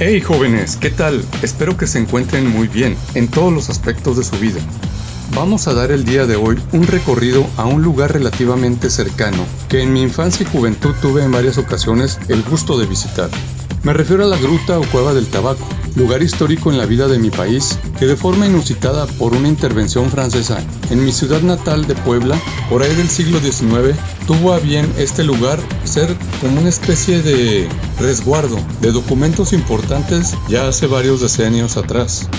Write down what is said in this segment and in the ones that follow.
Hey jóvenes, ¿qué tal? Espero que se encuentren muy bien en todos los aspectos de su vida. Vamos a dar el día de hoy un recorrido a un lugar relativamente cercano que en mi infancia y juventud tuve en varias ocasiones el gusto de visitar. Me refiero a la Gruta o Cueva del Tabaco, lugar histórico en la vida de mi país que de forma inusitada por una intervención francesa en mi ciudad natal de Puebla, por ahí del siglo XIX, tuvo a bien este lugar ser como una especie de resguardo de documentos importantes ya hace varios decenios atrás.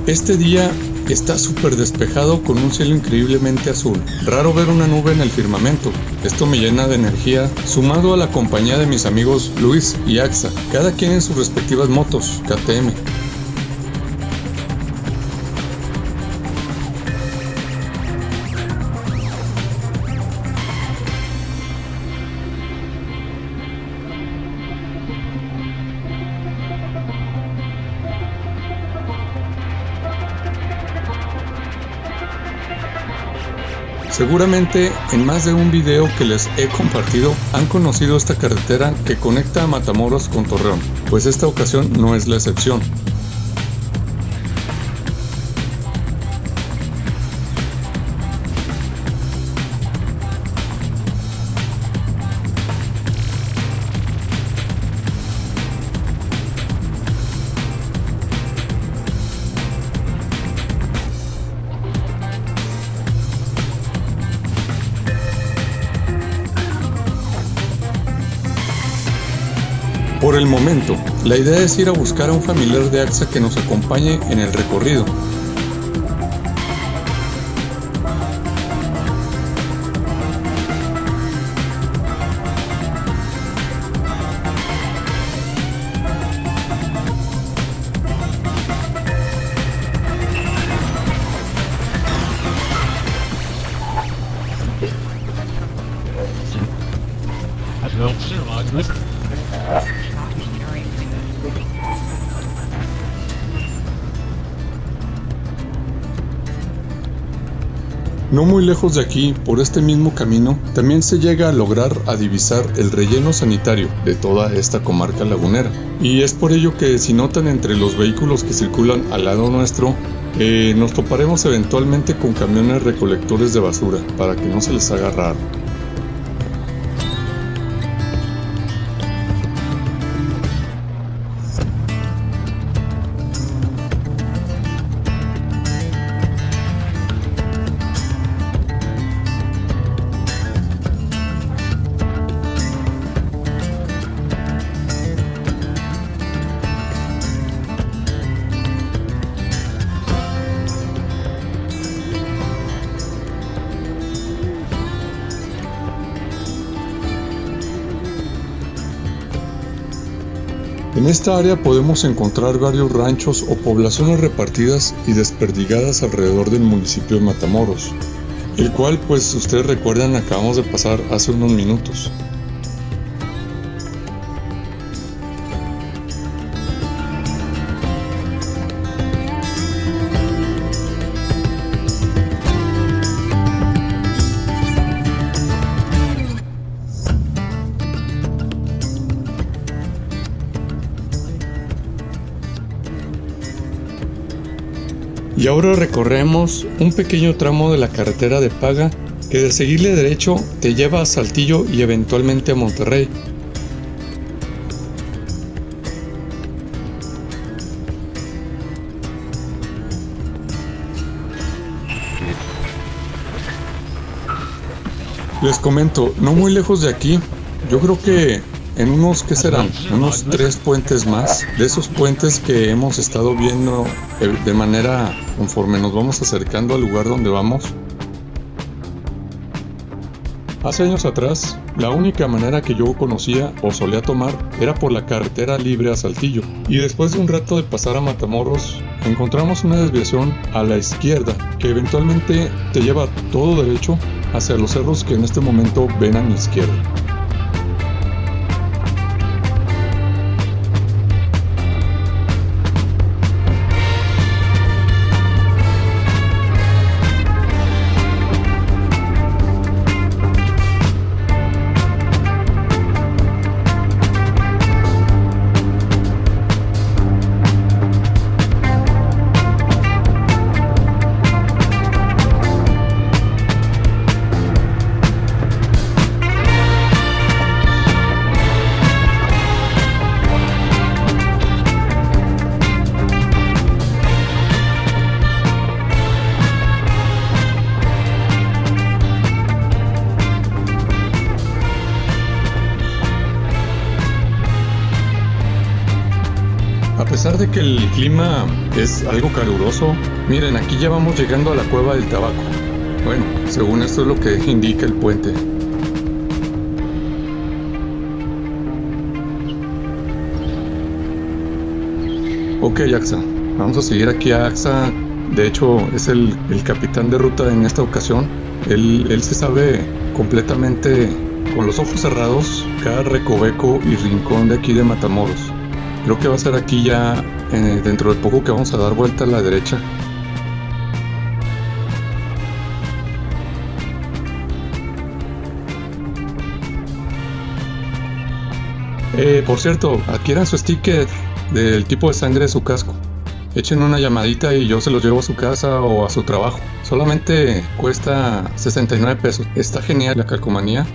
Este día está súper despejado con un cielo increíblemente azul. Raro ver una nube en el firmamento. Esto me llena de energía, sumado a la compañía de mis amigos Luis y Axa, cada quien en sus respectivas motos, KTM. Seguramente en más de un video que les he compartido han conocido esta carretera que conecta a Matamoros con Torreón, pues esta ocasión no es la excepción. Por el momento, la idea es ir a buscar a un familiar de Axa que nos acompañe en el recorrido. No muy lejos de aquí, por este mismo camino, también se llega a lograr divisar el relleno sanitario de toda esta comarca lagunera. Y es por ello que si notan entre los vehículos que circulan al lado nuestro, nos toparemos eventualmente con camiones recolectores de basura, para que no se les haga raro. En esta área podemos encontrar varios ranchos o poblaciones repartidas y desperdigadas alrededor del municipio de Matamoros, el cual, pues ustedes recuerdan, acabamos de pasar hace unos minutos. Y ahora recorremos un pequeño tramo de la carretera de Paga que de seguirle derecho te lleva a Saltillo y eventualmente a Monterrey. Les comento, no muy lejos de aquí, yo creo que en unos, ¿qué serán? Unos 3 puentes más, de esos puentes que hemos estado viendo de manera conforme nos vamos acercando al lugar donde vamos. Hace años atrás, la única manera que yo conocía o solía tomar era por la carretera libre a Saltillo, y después de un rato de pasar a Matamoros, encontramos una desviación a la izquierda que eventualmente te lleva todo derecho hacia los cerros que en este momento ven a mi izquierda. A pesar de que el clima es algo caluroso, miren, aquí ya vamos llegando a la Cueva del Tabaco. Bueno, según esto es lo que indica el puente. Ok, AXA, vamos a seguir aquí a AXA. De hecho, es el capitán de ruta en esta ocasión. Él se sabe completamente, con los ojos cerrados, cada recoveco y rincón de aquí de Matamoros. Creo que va a ser aquí ya, dentro de poco, que vamos a dar vuelta a la derecha. Por cierto, adquieran su sticker del tipo de sangre de su casco. Echen una llamadita y yo se los llevo a su casa o a su trabajo. Solamente cuesta 69 pesos. Está genial la calcomanía.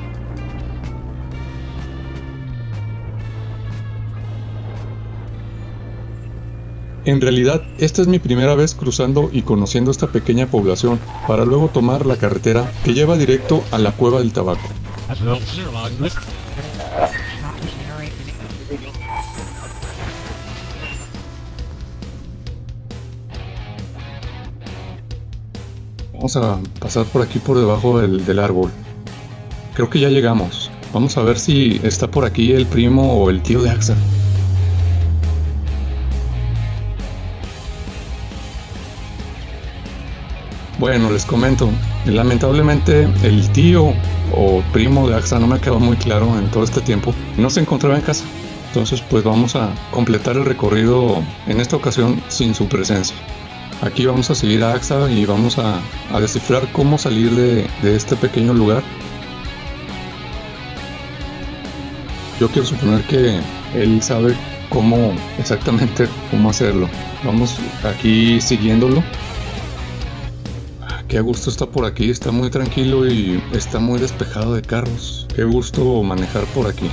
En realidad, esta es mi primera vez cruzando y conociendo esta pequeña población, para luego tomar la carretera que lleva directo a la Cueva del Tabaco. Vamos a pasar por aquí por debajo del árbol. Creo que ya llegamos. Vamos a ver si está por aquí el primo o el tío de AXA. Bueno, les comento, lamentablemente el tío o primo de AXA, no me ha quedado muy claro en todo este tiempo, no se encontraba en casa. Entonces pues vamos a completar el recorrido en esta ocasión sin su presencia. Aquí vamos a seguir a AXA y vamos a descifrar cómo salir de este pequeño lugar. Yo quiero suponer que él sabe exactamente cómo hacerlo. Vamos aquí siguiéndolo. Qué a gusto está por aquí, está muy tranquilo y está muy despejado de carros. Qué gusto manejar por aquí.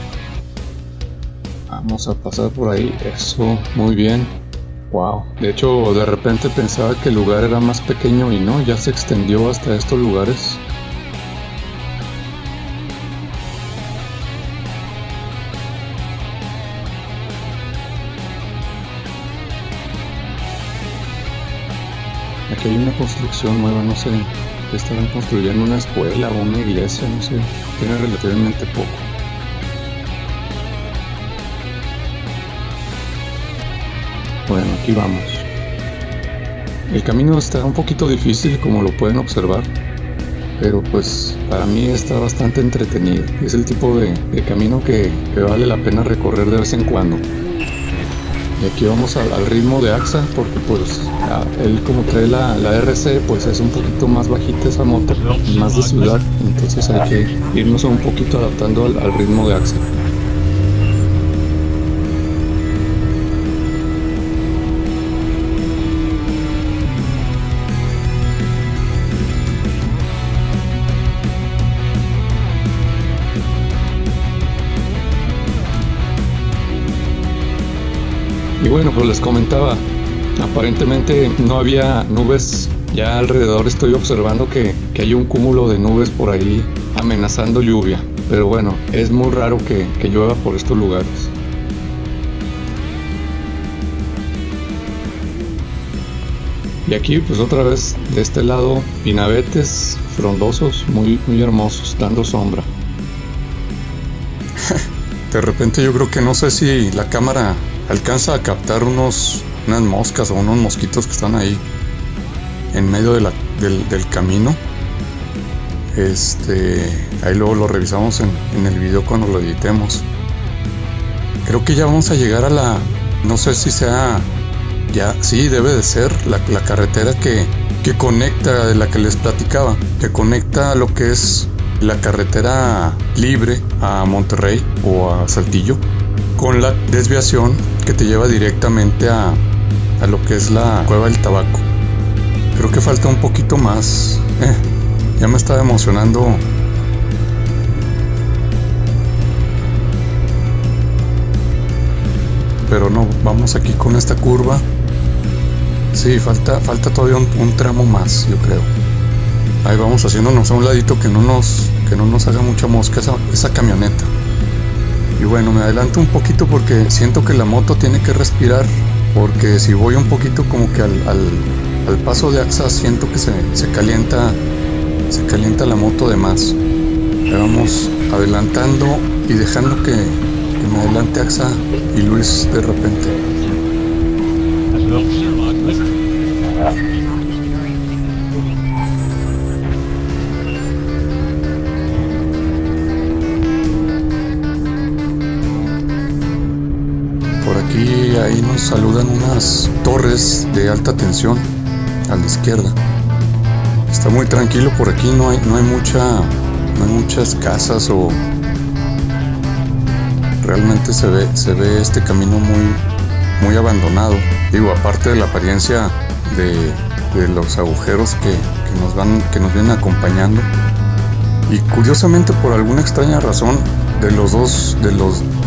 Vamos a pasar por ahí, eso, muy bien. Wow, de hecho de repente pensaba que el lugar era más pequeño y no, ya se extendió hasta estos lugares. Aquí hay una construcción nueva, no sé, estaban construyendo una escuela o una iglesia, no sé, tiene relativamente poco. Bueno, aquí vamos. El camino está un poquito difícil, como lo pueden observar, pero pues para mí está bastante entretenido. Es el tipo de camino que vale la pena recorrer de vez en cuando. Y aquí vamos al ritmo de AXA, porque pues él, como trae la RC, pues es un poquito más bajita esa moto, más de ciudad, entonces hay que irnos un poquito adaptando al ritmo de AXA. Y bueno, pues les comentaba, aparentemente no había nubes, ya alrededor estoy observando que hay un cúmulo de nubes por ahí amenazando lluvia. pero bueno, es muy raro que llueva por estos lugares. Y aquí pues otra vez de este lado pinabetes frondosos muy hermosos, dando sombra. De repente yo creo que no sé si la cámara alcanza a captar unas moscas o unos mosquitos que están ahí en medio del camino. Ahí luego lo revisamos en el video cuando lo editemos. Creo que ya vamos a llegar a la, no sé si sea, ya, sí, debe de ser la carretera que conecta, de la que les platicaba, que conecta lo que es la carretera libre a Monterrey o a Saltillo, con la desviación que te lleva directamente a lo que es la Cueva del Tabaco. Creo que falta un poquito más. Ya me estaba emocionando. Pero no, vamos aquí con esta curva. Sí, falta todavía un tramo más, yo creo. Ahí vamos haciéndonos a un ladito que no nos haga mucha mosca esa camioneta. Y bueno, me adelanto un poquito porque siento que la moto tiene que respirar, porque si voy un poquito como que al paso de AXA siento que se calienta la moto de más. Ahí vamos adelantando y dejando que me adelante AXA y Luis de repente. Por aquí ahí nos saludan unas torres de alta tensión a la izquierda. Está muy tranquilo por aquí, no hay muchas casas, o realmente se ve este camino muy abandonado. Digo, aparte de la apariencia de los agujeros que nos vienen acompañando. Y curiosamente, por alguna extraña razón, de los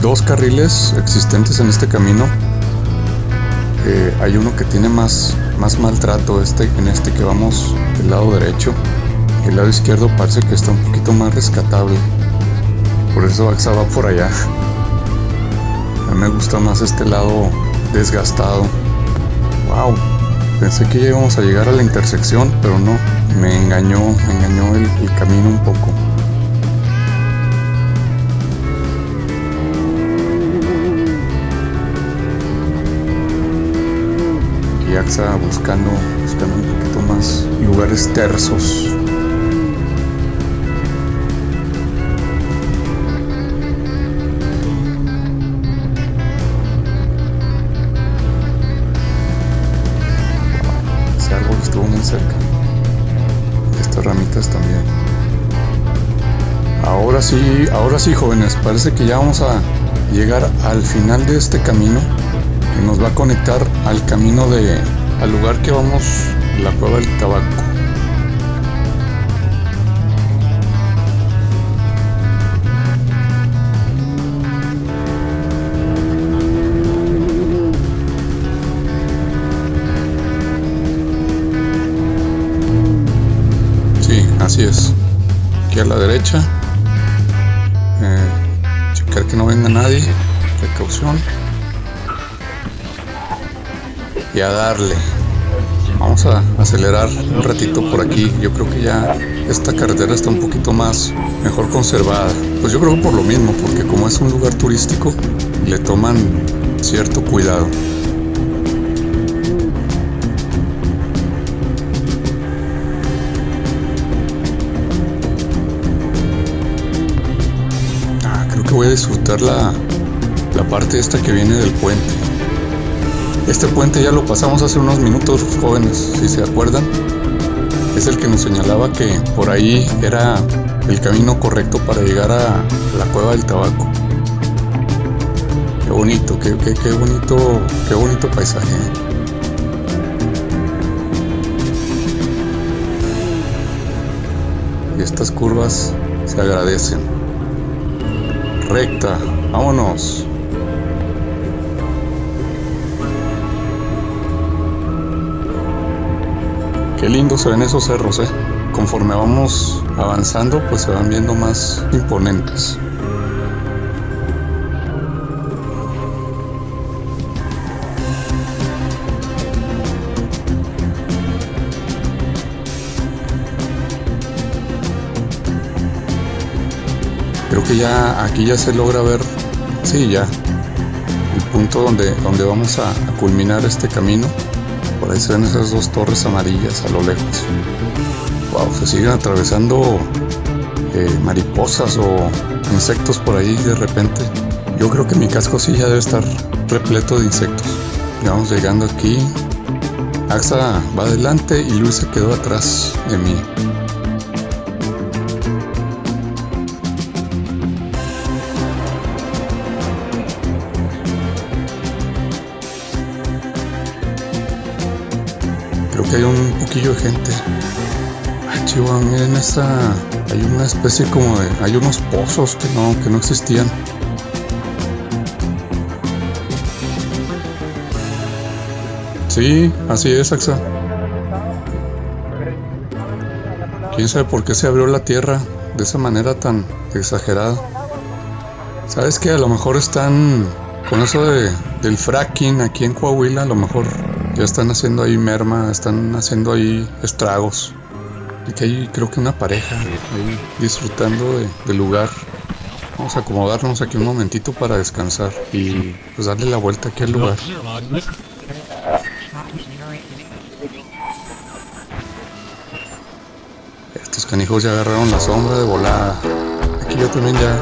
dos carriles existentes en este camino, hay uno que tiene más maltrato, en este que vamos del lado derecho. El lado izquierdo parece que está un poquito más rescatable, por eso AXA va por allá. A mí me gusta más este lado desgastado. Wow, pensé que íbamos a llegar a la intersección, pero no, me engañó el camino un poco. Y AXA buscando un poquito más lugares tersos. Ese árbol estuvo muy cerca. Estas ramitas también. Ahora sí, jóvenes, parece que ya vamos a llegar al final de este camino, que nos va a conectar al camino al lugar que vamos, la Cueva del Tabaco. Sí, así es. Aquí a la derecha. Checar que no venga nadie. Precaución. Y a darle. Vamos a acelerar un ratito por aquí. Yo creo que ya esta carretera está un poquito mejor conservada. Pues yo creo que por lo mismo, porque como es un lugar turístico, le toman cierto cuidado. Creo que voy a disfrutar la parte esta que viene del puente. Este puente ya lo pasamos hace unos minutos, jóvenes, si se acuerdan. Es el que nos señalaba que por ahí era el camino correcto para llegar a la Cueva del Tabaco. Qué bonito, qué bonito paisaje. Y estas curvas se agradecen. Recta, vámonos. Qué lindo se ven esos cerros, conforme vamos avanzando, pues se van viendo más imponentes. Creo que ya aquí ya se logra ver, sí, ya el punto donde vamos a culminar este camino. Por ahí se ven esas dos torres amarillas a lo lejos. Wow, se siguen atravesando mariposas o insectos por ahí de repente. Yo creo que mi casco sí ya debe estar repleto de insectos. Ya vamos llegando aquí. Axa va adelante y Luis se quedó atrás de mí. Creo que hay un poquillo de gente. Ay, Chihuahua, miren esta. Hay una especie como de. Hay unos pozos que no existían. Sí, así es, Axa. Quién sabe por qué se abrió la tierra de esa manera tan exagerada. ¿Sabes qué? A lo mejor están con eso del fracking aquí en Coahuila, a lo mejor ya están haciendo ahí merma, están haciendo ahí estragos. Y que hay creo que una pareja ahí disfrutando del lugar. Vamos a acomodarnos aquí un momentito para descansar y pues darle la vuelta aquí al lugar. Estos canijos ya agarraron la sombra de volada. Aquí yo también ya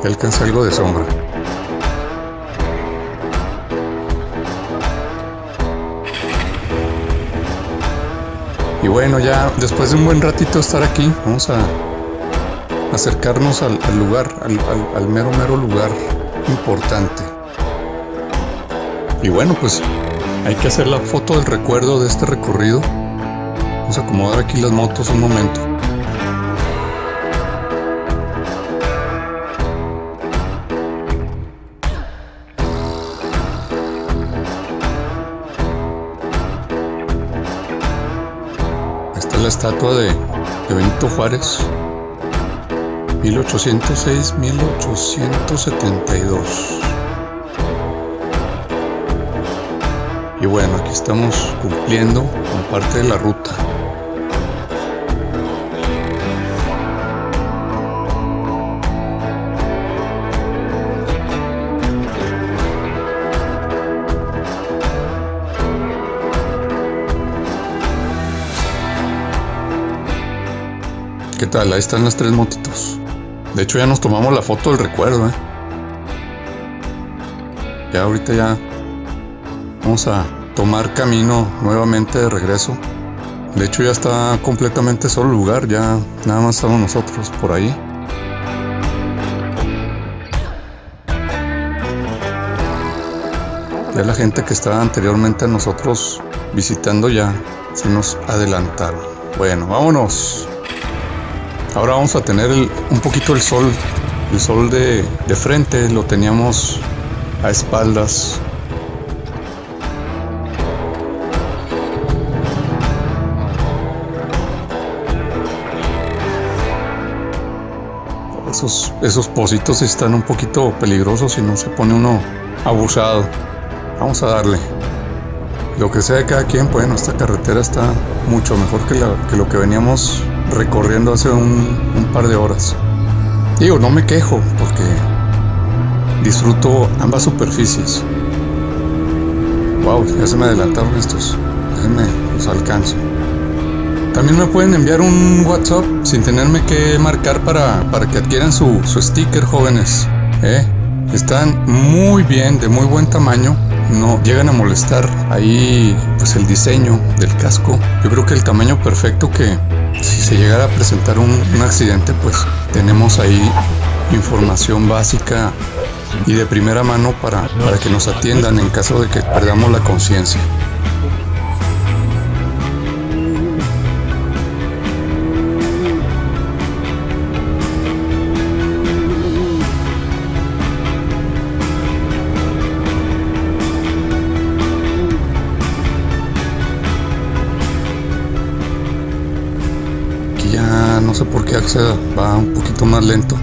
alcancé algo de sombra. Y bueno, ya después de un buen ratito estar aquí, vamos a acercarnos al lugar, al mero lugar importante. Y bueno, pues hay que hacer la foto del recuerdo de este recorrido. Vamos a acomodar aquí las motos un momento. Esta es la estatua de Benito Juárez, 1806-1872. Y bueno, aquí estamos cumpliendo con parte de la ruta. ¿Qué tal? Ahí están las tres motitos. De hecho ya nos tomamos la foto del recuerdo, Ya ahorita ya vamos a tomar camino nuevamente de regreso. De hecho ya está completamente solo el lugar, ya nada más estamos nosotros por ahí. Ya la gente que estaba anteriormente a nosotros visitando ya se nos adelantaron. Bueno, vámonos. Ahora vamos a tener un poquito el sol de frente, lo teníamos a espaldas. Esos pocitos están un poquito peligrosos y no se pone uno abusado. Vamos a darle. Lo que sea de cada quien, bueno, esta carretera está mucho mejor que lo que veníamos recorriendo hace un par de horas. Digo, no me quejo porque disfruto ambas superficies. Wow, ya se me adelantaron estos. Déjenme, los alcanzo. También me pueden enviar un WhatsApp sin tenerme que marcar para que adquieran su sticker, jóvenes. Están muy bien, de muy buen tamaño. No llegan a molestar ahí pues el diseño del casco. Yo creo que el tamaño perfecto, que si se llegara a presentar un accidente, pues tenemos ahí información básica y de primera mano para que nos atiendan en caso de que perdamos la conciencia. no sé por qué Axa va un poquito más lento.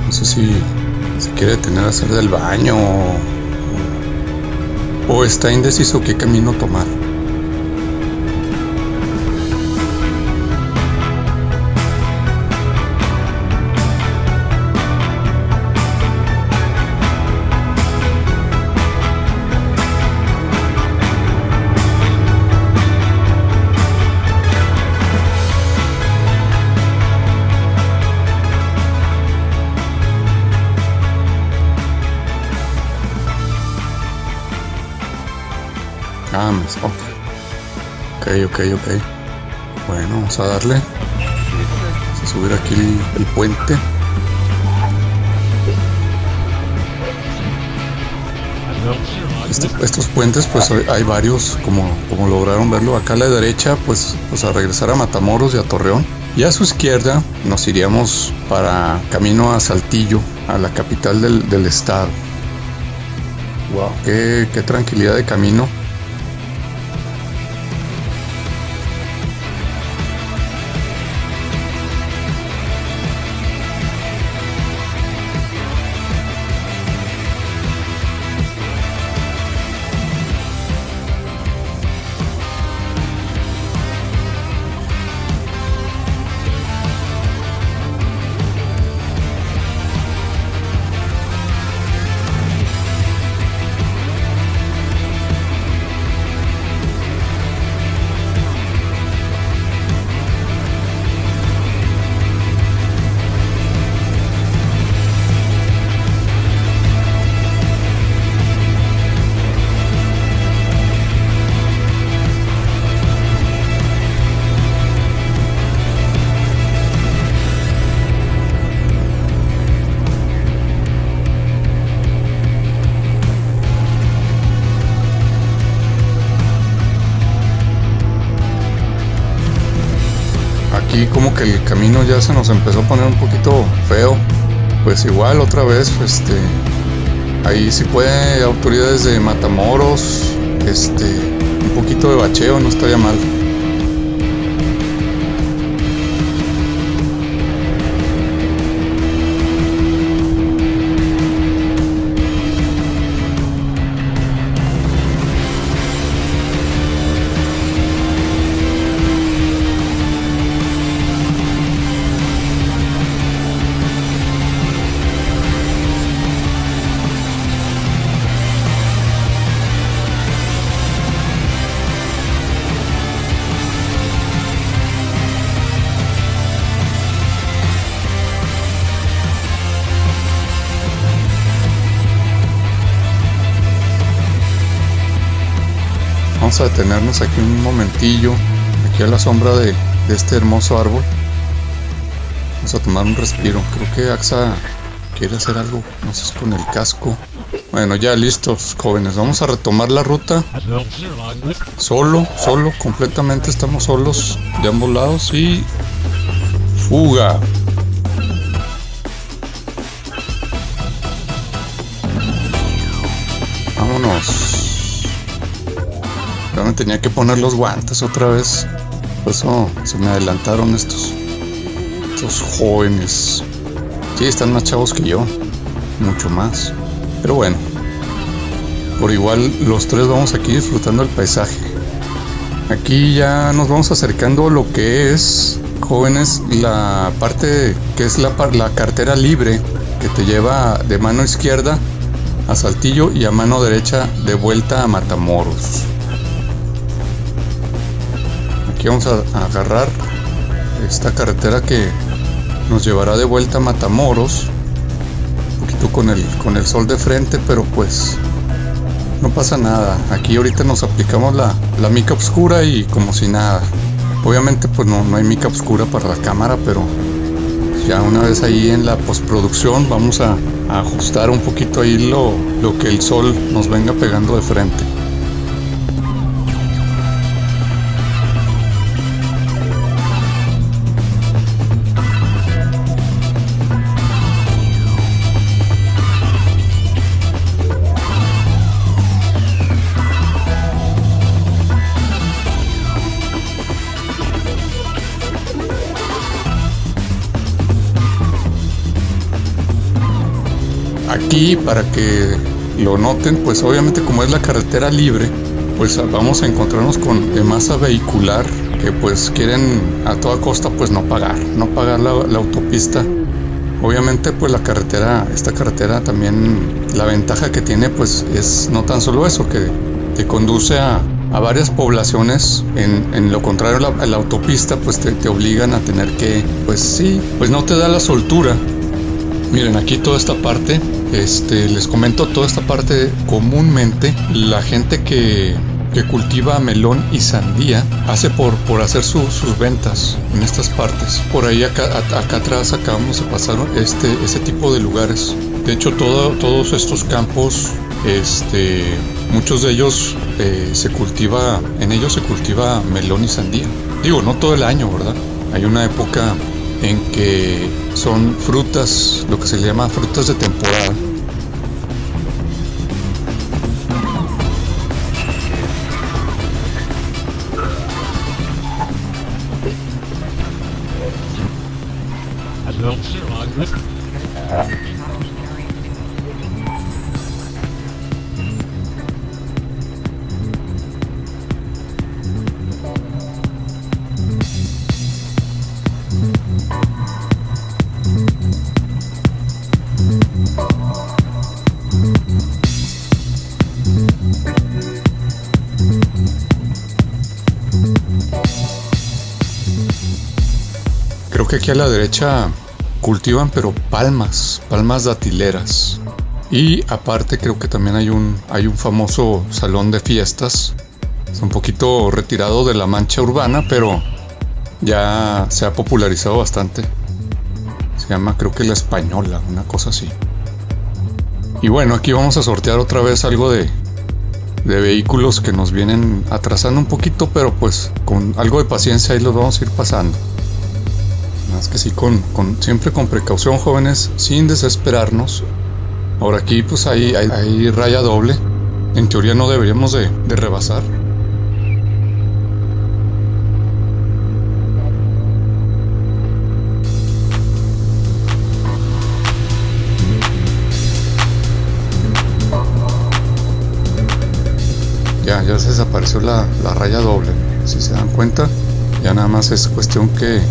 No sé si se quiere detener a hacer del baño o está indeciso qué camino tomar. Ok. Bueno, vamos a darle. Vamos a subir aquí el puente. Estos puentes, pues hay varios, como lograron verlo. Acá a la derecha, pues a regresar a Matamoros y a Torreón. Y a su izquierda nos iríamos para camino a Saltillo, a la capital del estado. Wow, qué tranquilidad de camino. Aquí como que el camino ya se nos empezó a poner un poquito feo. Pues igual otra vez, ahí si puede autoridades de Matamoros, un poquito de bacheo no estaría mal. Vamos a detenernos aquí un momentillo, aquí a la sombra de este hermoso árbol. Vamos a tomar un respiro. Creo que Axa quiere hacer algo, no sé, con el casco. Bueno, ya listos, jóvenes. Vamos a retomar la ruta. Solo, completamente estamos solos de ambos lados y fuga. Vámonos. Ya me tenía que poner los guantes otra vez. Por eso se me adelantaron estos jóvenes. Sí, están más chavos que yo. Mucho más. Pero bueno. Por igual los tres vamos aquí disfrutando el paisaje. Aquí ya nos vamos acercando a lo que es, jóvenes, la parte que es la carretera libre que te lleva de mano izquierda a Saltillo y a mano derecha de vuelta a Matamoros. Aquí vamos a agarrar esta carretera que nos llevará de vuelta a Matamoros, un poquito con el sol de frente, pero pues no pasa nada. Aquí ahorita nos aplicamos la mica oscura y como si nada. Obviamente pues no hay mica oscura para la cámara, pero ya una vez ahí en la postproducción vamos a ajustar un poquito ahí lo que el sol nos venga pegando de frente. Aquí, para que lo noten, pues obviamente como es la carretera libre, pues vamos a encontrarnos con masa vehicular que pues quieren a toda costa pues no pagar la autopista. Obviamente pues esta carretera también, la ventaja que tiene pues es no tan solo eso, que te conduce a varias poblaciones. En lo contrario, la autopista pues te obligan a tener que, pues sí, pues no te da la soltura. Miren, aquí toda esta parte, les comento, toda esta parte comúnmente la gente que cultiva melón y sandía hace por hacer sus ventas en estas partes. Por ahí acá atrás acabamos de pasar ese tipo de lugares. De hecho, todos estos campos, muchos de ellos en ellos se cultiva melón y sandía. Digo, no todo el año, ¿verdad? Hay una época en que son frutas, lo que se le llama frutas de temporada. Creo que aquí a la derecha cultivan pero palmas datileras. Y aparte creo que también hay un famoso salón de fiestas. Es un poquito retirado de la mancha urbana, pero ya se ha popularizado bastante. Se llama, creo que La Española, una cosa así. Y bueno, aquí vamos a sortear otra vez algo de vehículos que nos vienen atrasando un poquito, pero pues con algo de paciencia ahí los vamos a ir pasando. Más que sí, siempre con precaución, jóvenes, sin desesperarnos. Ahora aquí pues hay raya doble. En teoría no deberíamos de rebasar. Ya se desapareció la raya doble. Si se dan cuenta, ya nada más es cuestión que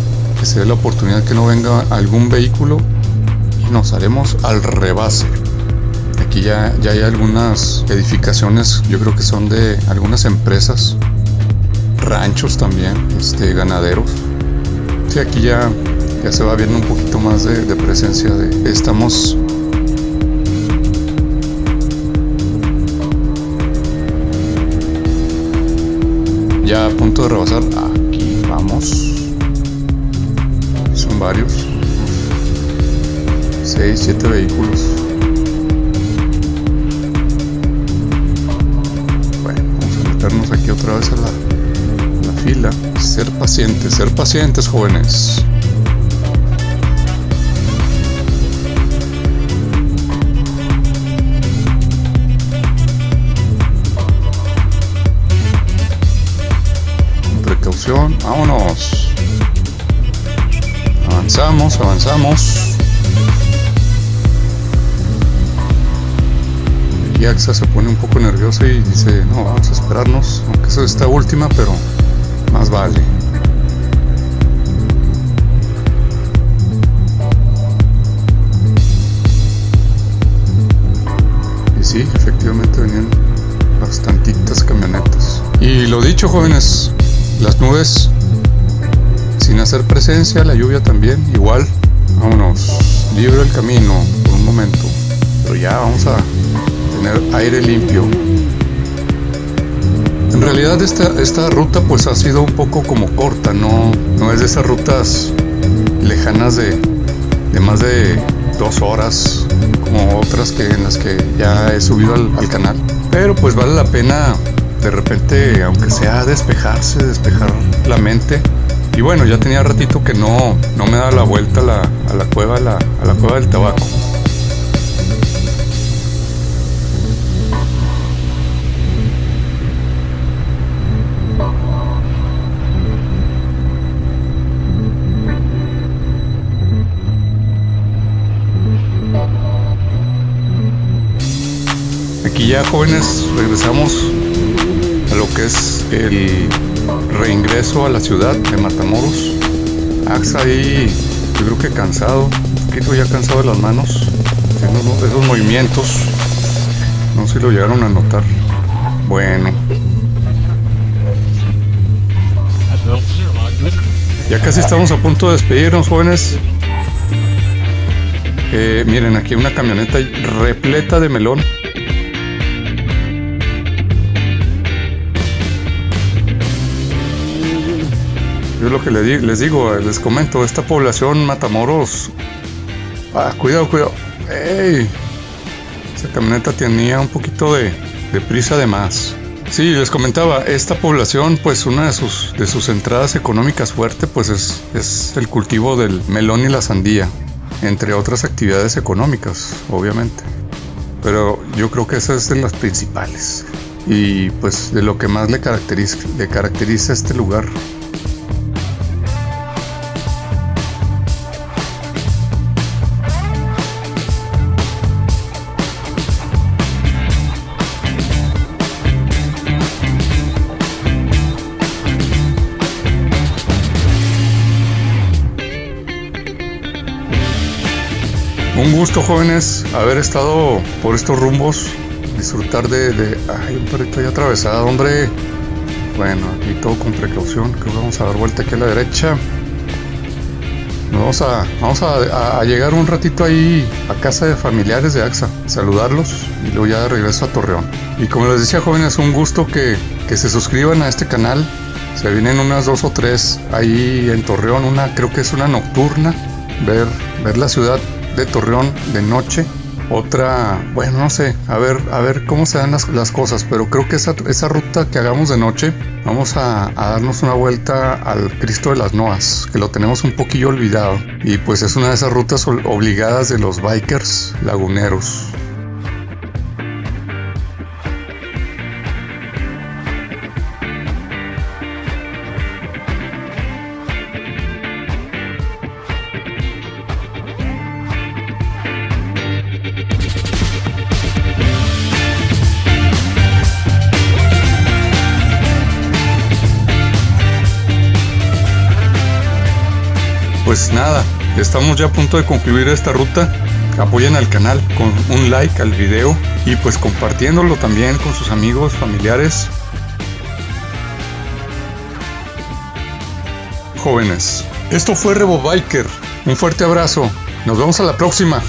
se dé la oportunidad que no venga algún vehículo y nos haremos al rebase. Aquí ya hay algunas edificaciones, yo creo que son de algunas empresas, ranchos también, ganaderos. Sí, aquí ya se va viendo un poquito más de presencia estamos ya a punto de rebasar. Aquí vamos. Son varios, 6, 7 vehículos. Bueno, vamos a meternos aquí otra vez a la fila. Ser pacientes, jóvenes. Con precaución, vámonos. Avanzamos. Y AXA se pone un poco nervioso y dice, no, vamos a esperarnos, aunque eso está última, pero más vale. Y sí, efectivamente venían bastantitas camionetas. Y lo dicho, jóvenes, las nubes sin hacer presencia, la lluvia también, igual. Vámonos, libre el camino por un momento, pero ya vamos a tener aire limpio. En realidad esta ruta pues ha sido un poco como corta, no es de esas rutas lejanas de más de 2 horas como otras en las que ya he subido al canal, pero pues vale la pena de repente, aunque sea despejar la mente. Y bueno, ya tenía ratito que no me daba la vuelta a la cueva del Tabaco. Y ya, jóvenes, regresamos a lo que es el reingreso a la ciudad de Matamoros. Axa ahí, yo creo que cansado, un poquito ya cansado de las manos, haciendo esos movimientos. No sé si lo llegaron a notar. Bueno, ya casi estamos a punto de despedirnos, jóvenes. Miren, aquí una camioneta repleta de melón. Yo lo que les digo, les comento, esta población Matamoros, cuidado, ¡ey! Esa camioneta tenía un poquito de prisa de más. Sí, les comentaba, esta población, pues una de sus entradas económicas fuerte, pues es el cultivo del melón y la sandía, entre otras actividades económicas, obviamente. Pero yo creo que esa es de las principales y pues de lo que más le caracteriza a este lugar. Un gusto, jóvenes, haber estado por estos rumbos, disfrutar ay, un perrito ahí atravesado, hombre. Bueno, aquí todo con precaución, creo que vamos a dar vuelta aquí a la derecha. Vamos a llegar un ratito ahí a casa de familiares de Axa, saludarlos y luego ya de regreso a Torreón. Y como les decía, jóvenes, un gusto que se suscriban a este canal. Se vienen unas 2 o 3 ahí en Torreón, una creo que es una nocturna, ver la ciudad de Torreón de noche, otra, bueno, no sé, a ver cómo se dan las cosas, pero creo que esa ruta que hagamos de noche, vamos a darnos una vuelta al Cristo de las Noas, que lo tenemos un poquillo olvidado, y pues es una de esas rutas obligadas de los bikers laguneros. Pues nada, estamos ya a punto de concluir esta ruta. Apoyen al canal con un like al video y pues compartiéndolo también con sus amigos, familiares. Jóvenes, esto fue Revo Biker. Un fuerte abrazo. Nos vemos a la próxima.